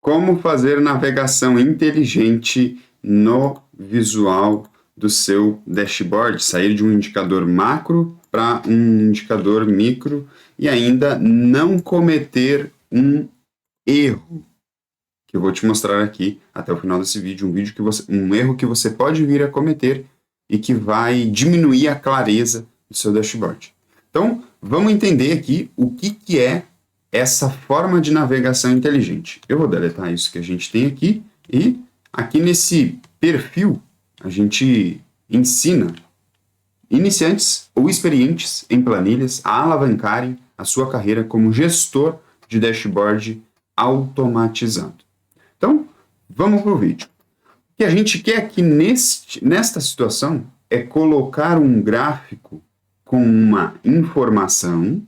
Como fazer navegação inteligente no visual do seu dashboard, sair de um indicador macro para um indicador micro e ainda não cometer um erro, que eu vou te mostrar aqui até o final desse vídeo, um erro que você pode vir a cometer e que vai diminuir a clareza do seu dashboard. Então, vamos entender aqui o que é essa forma de navegação inteligente. Eu vou deletar isso que a gente tem aqui e aqui nesse perfil a gente ensina iniciantes ou experientes em planilhas a alavancarem a sua carreira como gestor de dashboard automatizado. Então, vamos para o vídeo. O que a gente quer aqui nesta situação é colocar um gráfico com uma informação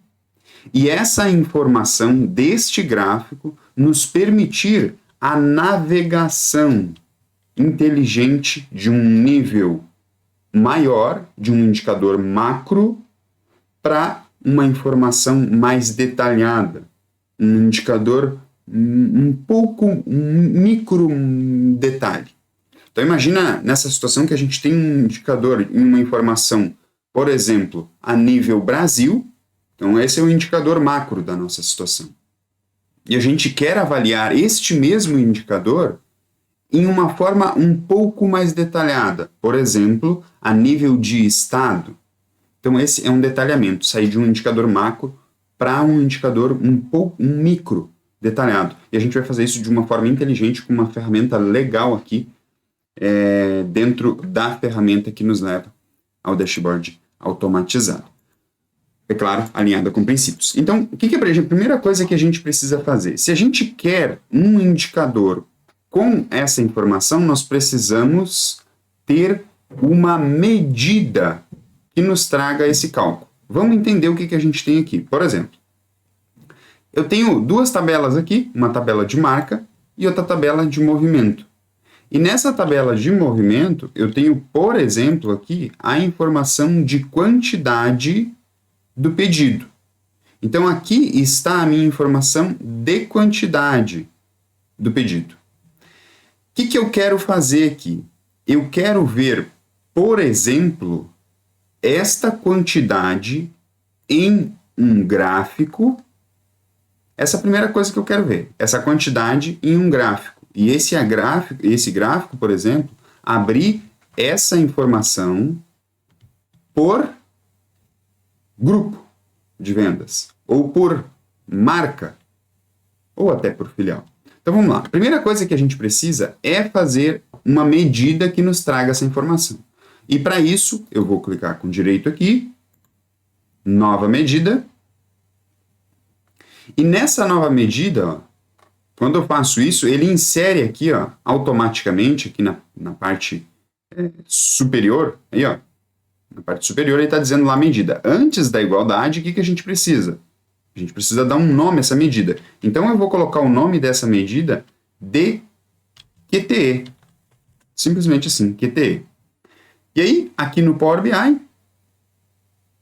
e essa informação deste gráfico nos permitir a navegação inteligente de um nível maior, de um indicador macro, para uma informação mais detalhada, um indicador um micro detalhe. Então imagina nessa situação que a gente tem um indicador em uma informação, por exemplo, a nível Brasil. Então esse é o indicador macro da nossa situação. E a gente quer avaliar este mesmo indicador em uma forma um pouco mais detalhada, por exemplo, a nível de estado. Então esse é um detalhamento, sair de um indicador macro para um indicador um micro detalhado. E a gente vai fazer isso de uma forma inteligente com uma ferramenta legal aqui dentro da ferramenta que nos leva ao dashboard automatizado. É claro, alinhada com princípios. Então, o que é a primeira coisa que a gente precisa fazer? Se a gente quer um indicador com essa informação, nós precisamos ter uma medida que nos traga esse cálculo. Vamos entender o que a gente tem aqui. Por exemplo, eu tenho duas tabelas aqui, uma tabela de marca e outra tabela de movimento. E nessa tabela de movimento, eu tenho, por exemplo, aqui a informação de quantidade do pedido. Então, aqui está a minha informação de quantidade do pedido. O que eu quero fazer aqui? Eu quero ver, por exemplo, esta quantidade em um gráfico. Essa é a primeira coisa que eu quero ver, essa quantidade em um gráfico. E esse gráfico, por exemplo, abrir essa informação por grupo de vendas, ou por marca, ou até por filial. Então vamos lá. A primeira coisa que a gente precisa é fazer uma medida que nos traga essa informação. E para isso, eu vou clicar com direito aqui, nova medida. E nessa nova medida, ó, quando eu faço isso, ele insere aqui, ó, automaticamente, aqui na parte superior, aí, ó, na parte superior ele está dizendo lá a medida. Antes da igualdade, o que a gente precisa? A gente precisa dar um nome a essa medida. Então eu vou colocar o nome dessa medida de QTE. Simplesmente assim, QTE. E aí, aqui no Power BI,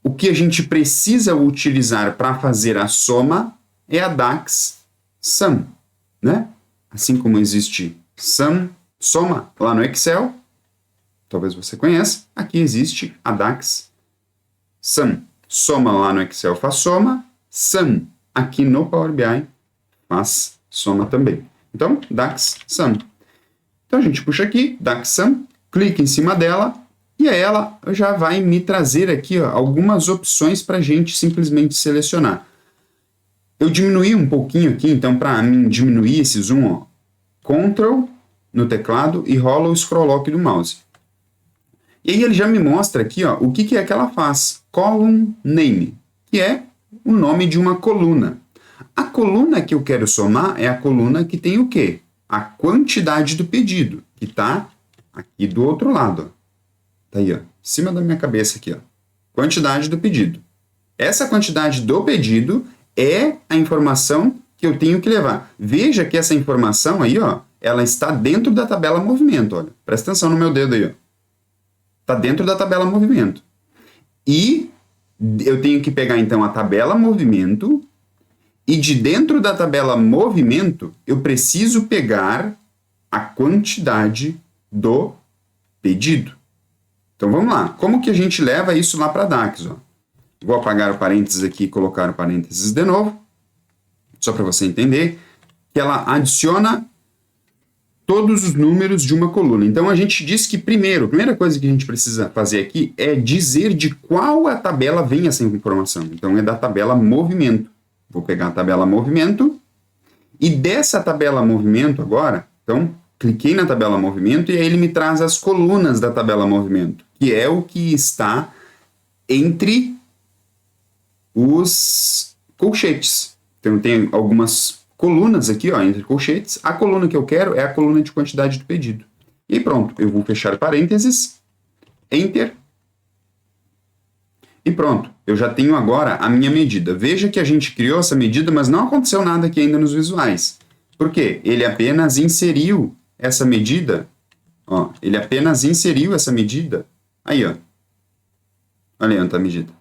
o que a gente precisa utilizar para fazer a soma é a DAX Sum, né? Assim como existe soma lá no Excel, talvez você conheça, aqui existe a DAX Sum. Soma lá no Excel faz soma, Sum aqui no Power BI faz soma também. Então, DAX Sum. Então a gente puxa aqui, DAX Sum, clica em cima dela, e aí ela já vai me trazer aqui, ó, algumas opções para a gente simplesmente selecionar. Eu diminuí um pouquinho aqui, então para mim diminuir esse zoom, ó, Ctrl no teclado e rola o scroll lock do mouse. E aí ele já me mostra aqui, ó, o que é que ela faz. Column name, que é o nome de uma coluna. A coluna que eu quero somar é a coluna que tem o quê? A quantidade do pedido, que está aqui do outro lado. Está aí, ó, em cima da minha cabeça aqui, ó. Quantidade do pedido. Essa quantidade do pedido é a informação que eu tenho que levar. Veja que essa informação aí, ó, ela está dentro da tabela movimento, olha. Presta atenção no meu dedo aí, ó. Está dentro da tabela movimento. E eu tenho que pegar, então, a tabela movimento E de dentro da tabela movimento, eu preciso pegar a quantidade do pedido. Então vamos lá. Como que a gente leva isso lá para DAX? Ó? Vou apagar o parênteses aqui e colocar o parênteses de novo, só para você entender que ela adiciona todos os números de uma coluna. Então a gente diz que primeiro, a primeira coisa que a gente precisa fazer aqui é dizer de qual a tabela vem essa informação. Então é da tabela movimento. Vou pegar a tabela movimento e dessa tabela movimento agora, então cliquei na tabela movimento e aí ele me traz as colunas da tabela movimento, que é o que está entre os colchetes. Então tem algumas colunas aqui, ó, entre colchetes. A coluna que eu quero é a coluna de quantidade do pedido. E pronto, eu vou fechar parênteses, Enter. E pronto, eu já tenho agora a minha medida. Veja que a gente criou essa medida, mas não aconteceu nada aqui ainda nos visuais. Por quê? Ele apenas inseriu essa medida. Ó, ele apenas inseriu essa medida. Aí, ó. Olha aí onde está a medida.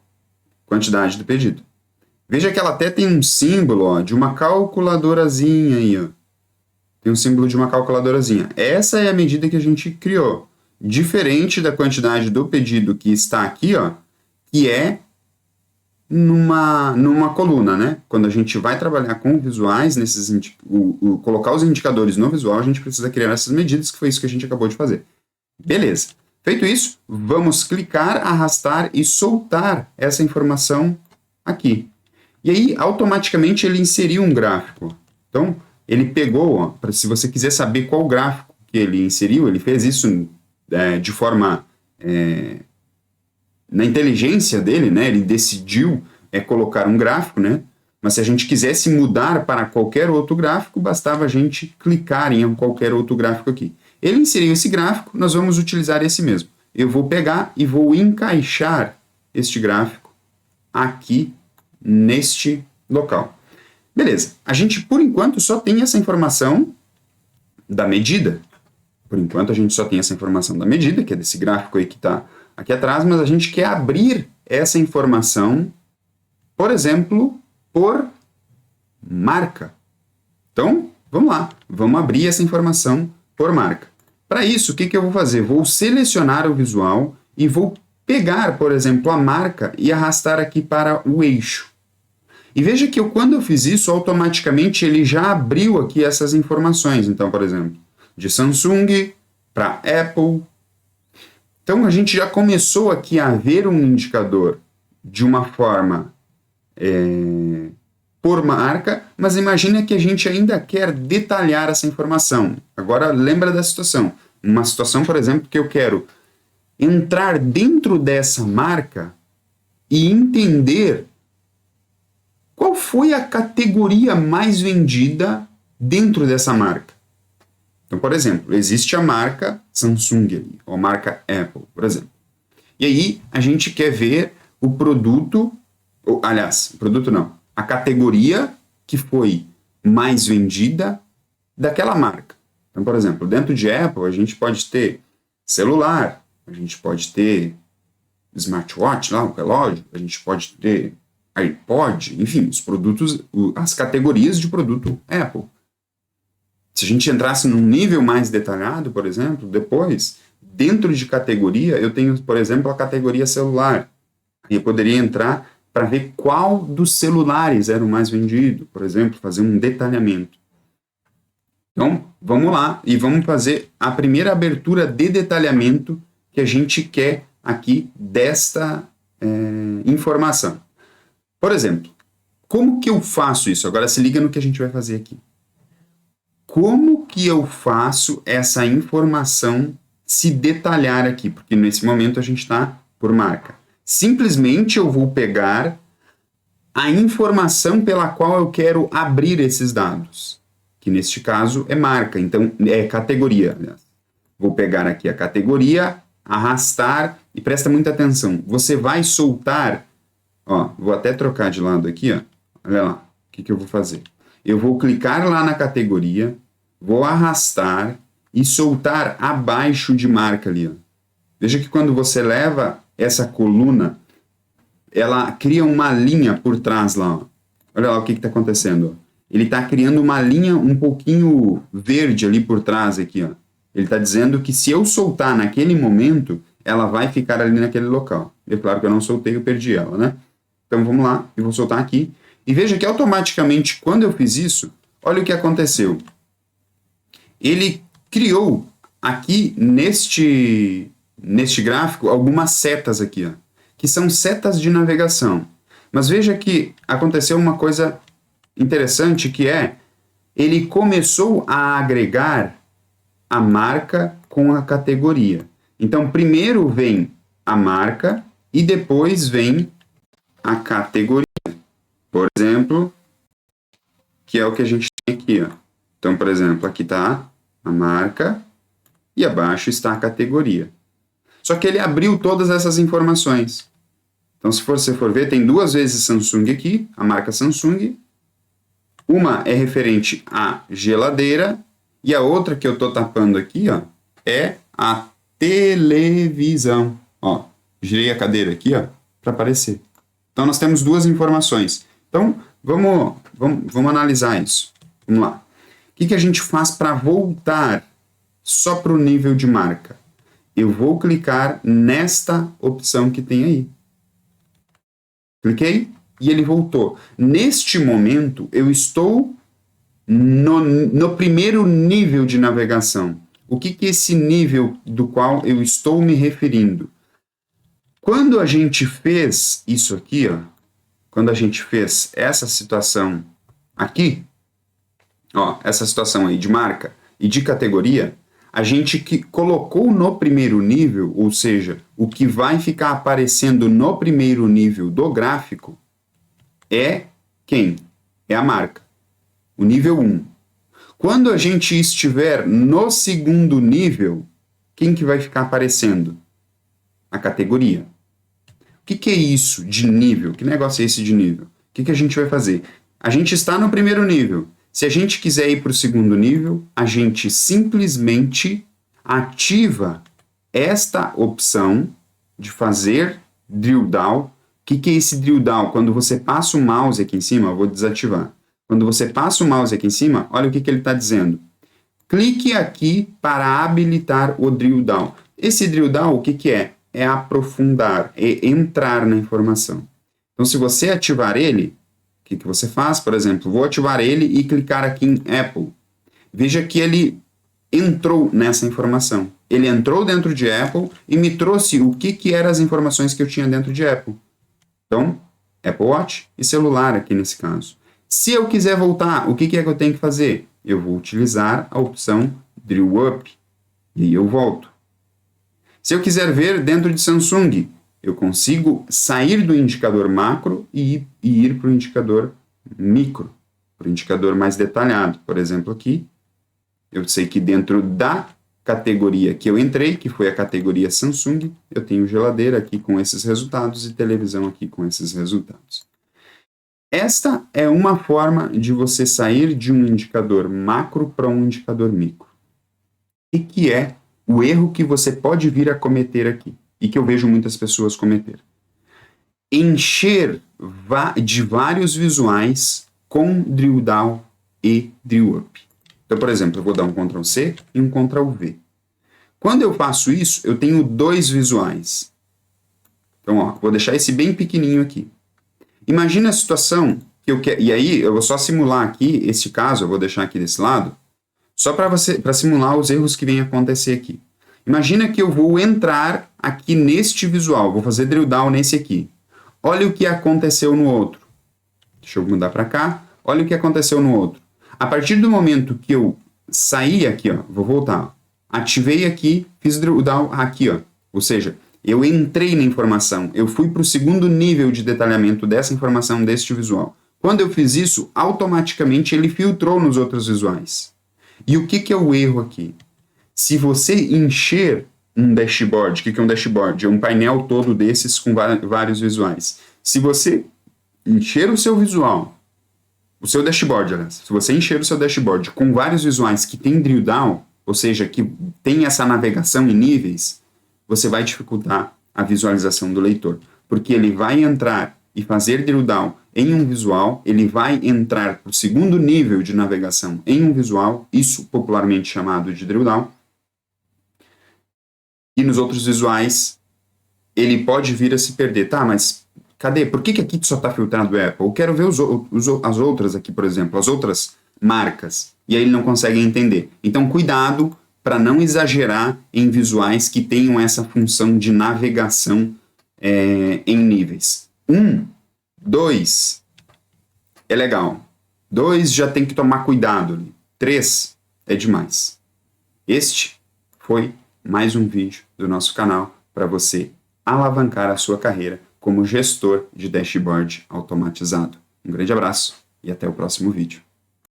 Quantidade do pedido. Veja que ela até tem um símbolo, ó, de uma calculadorazinha aí, ó. Tem um símbolo de uma calculadorazinha. Essa é a medida que a gente criou. Diferente da quantidade do pedido que está aqui, ó, que é numa coluna, né? Quando a gente vai trabalhar com visuais, colocar os indicadores no visual, a gente precisa criar essas medidas, que foi isso que a gente acabou de fazer. Beleza. Feito isso, vamos clicar, arrastar e soltar essa informação aqui. E aí, automaticamente, ele inseriu um gráfico. Então, ele pegou, ó, se você quiser saber qual gráfico que ele inseriu, ele fez isso de forma... na inteligência dele, né, ele decidiu colocar um gráfico, né, mas se a gente quisesse mudar para qualquer outro gráfico, bastava a gente clicar em qualquer outro gráfico aqui. Ele inseriu esse gráfico, nós vamos utilizar esse mesmo. Eu vou pegar e vou encaixar este gráfico aqui neste local. Beleza, a gente por enquanto só tem essa informação da medida. Por enquanto a gente só tem essa informação da medida, que é desse gráfico aí que está aqui atrás, mas a gente quer abrir essa informação, por exemplo, por marca. Então, vamos lá, vamos abrir essa informação por marca. Para isso, o que eu vou fazer? Vou selecionar o visual e vou pegar, por exemplo, a marca e arrastar aqui para o eixo. E veja que quando eu fiz isso, automaticamente ele já abriu aqui essas informações. Então, por exemplo, de Samsung para Apple. Então, a gente já começou aqui a ver um indicador de uma forma por marca, mas imagina que a gente ainda quer detalhar essa informação. Agora, lembra da situação. Uma situação, por exemplo, que eu quero entrar dentro dessa marca e entender qual foi a categoria mais vendida dentro dessa marca. Então, por exemplo, existe a marca Samsung ali, ou a marca Apple, por exemplo. E aí, a gente quer ver o produto, aliás, o produto não, a categoria que foi mais vendida daquela marca. Então, por exemplo, dentro de Apple, a gente pode ter celular, a gente pode ter smartwatch, lá, um relógio, a gente pode ter iPod, enfim, os produtos, as categorias de produto Apple. Se a gente entrasse num nível mais detalhado, por exemplo, depois, dentro de categoria, eu tenho, por exemplo, a categoria celular. E eu poderia entrar para ver qual dos celulares era o mais vendido, por exemplo, fazer um detalhamento. Então, vamos lá e vamos fazer a primeira abertura de detalhamento que a gente quer aqui desta informação. Por exemplo, como que eu faço isso? Agora se liga no que a gente vai fazer aqui. Como que eu faço essa informação se detalhar aqui? Porque nesse momento a gente está por marca. Simplesmente eu vou pegar a informação pela qual eu quero abrir esses dados, que neste caso é marca, então é categoria. Aliás. Vou pegar aqui a categoria, arrastar e presta muita atenção. Você vai soltar, ó, vou até trocar de lado aqui, ó. Olha lá, o que eu vou fazer? Eu vou clicar lá na categoria, vou arrastar e soltar abaixo de marca ali. Ó. Veja que quando você leva essa coluna, ela cria uma linha por trás lá. Ó. Olha lá o que está acontecendo. Ó. Ele está criando uma linha um pouquinho verde ali por trás aqui. Ó. Ele está dizendo que se eu soltar naquele momento, ela vai ficar ali naquele local. É claro que eu não soltei, eu perdi ela, né? Então vamos lá, eu vou soltar aqui. E veja que automaticamente, quando eu fiz isso, olha o que aconteceu. Ele criou aqui neste gráfico algumas setas aqui, ó, que são setas de navegação. Mas veja que aconteceu uma coisa interessante, que é, ele começou a agregar a marca com a categoria. Então, primeiro vem a marca e depois vem a categoria. Por exemplo, que é o que a gente tem aqui. Ó. Então, por exemplo, aqui está a marca e abaixo está a categoria. Só que ele abriu todas essas informações. Então, se você for ver, tem duas vezes Samsung aqui, a marca Samsung. Uma é referente à geladeira e a outra que eu estou tapando aqui, ó, é a televisão. Ó, girei a cadeira aqui, ó, para aparecer. Então, nós temos duas informações. Então, vamos analisar isso. Vamos lá. O que a gente faz para voltar só para o nível de marca? Eu vou clicar nesta opção que tem aí. Cliquei e ele voltou. Neste momento, eu estou no primeiro nível de navegação. O que é esse nível do qual eu estou me referindo? Quando a gente fez isso aqui, ó, quando a gente fez essa situação aqui, ó, essa situação aí de marca e de categoria, a gente que colocou no primeiro nível, ou seja, o que vai ficar aparecendo no primeiro nível do gráfico é quem? É a marca. O nível 1. Quando a gente estiver no segundo nível, quem que vai ficar aparecendo? A categoria. O que é isso de nível? Que negócio é esse de nível? O que a gente vai fazer? A gente está no primeiro nível. Se a gente quiser ir para o segundo nível, a gente simplesmente ativa esta opção de fazer drill down. O que é esse drill down? Quando você passa o mouse aqui em cima, eu vou desativar. Quando você passa o mouse aqui em cima, olha o que ele está dizendo. Clique aqui para habilitar o drill down. Esse drill down, o que é? É aprofundar, é entrar na informação. Então, se você ativar ele, o que você faz? Por exemplo, vou ativar ele e clicar aqui em Apple. Veja que ele entrou nessa informação. Ele entrou dentro de Apple e me trouxe o que eram as informações que eu tinha dentro de Apple. Então, Apple Watch e celular aqui nesse caso. Se eu quiser voltar, o que é que eu tenho que fazer? Eu vou utilizar a opção Drill Up e aí eu volto. Se eu quiser ver dentro de Samsung, eu consigo sair do indicador macro e ir para o indicador micro, para o indicador mais detalhado. Por exemplo, aqui, eu sei que dentro da categoria que eu entrei, que foi a categoria Samsung, eu tenho geladeira aqui com esses resultados e televisão aqui com esses resultados. Esta é uma forma de você sair de um indicador macro para um indicador micro. E que é o erro que você pode vir a cometer aqui, e que eu vejo muitas pessoas cometer. Encher de vários visuais com drill down e drill up. Então, por exemplo, eu vou dar um Ctrl C e um Ctrl V. Quando eu faço isso, eu tenho dois visuais. Então, ó, vou deixar esse bem pequenininho aqui. Imagina a situação que eu quero... E aí, eu vou só simular aqui, esse caso, eu vou deixar aqui desse lado, só para simular os erros que vêm acontecer aqui. Imagina que eu vou entrar aqui neste visual, vou fazer drill down nesse aqui. Olha o que aconteceu no outro. Deixa eu mudar para cá. Olha o que aconteceu no outro. A partir do momento que eu saí aqui, ó, vou voltar, ativei aqui, fiz drill down aqui, ó. Ou seja, eu entrei na informação, eu fui para o segundo nível de detalhamento dessa informação, deste visual. Quando eu fiz isso, automaticamente ele filtrou nos outros visuais. E o que é o erro aqui? Se você encher um dashboard, o que é um dashboard? É um painel todo desses com vários visuais. Se você encher o seu visual, o seu dashboard, aliás, se você encher o seu dashboard com vários visuais que tem drill down, ou seja, que tem essa navegação em níveis, você vai dificultar a visualização do leitor, porque ele vai entrar e fazer drill down em um visual, ele vai entrar para o segundo nível de navegação em um visual, isso popularmente chamado de drill down, e nos outros visuais ele pode vir a se perder. Tá, mas cadê? Por que aqui só está filtrado o Apple? Eu quero ver as outras aqui, por exemplo, as outras marcas, e aí ele não consegue entender. Então, cuidado para não exagerar em visuais que tenham essa função de navegação em níveis. 1, 2 é legal. 2 já tem que tomar cuidado. 3 é demais. Este foi mais um vídeo do nosso canal para você alavancar a sua carreira como gestor de dashboard automatizado. Um grande abraço e até o próximo vídeo.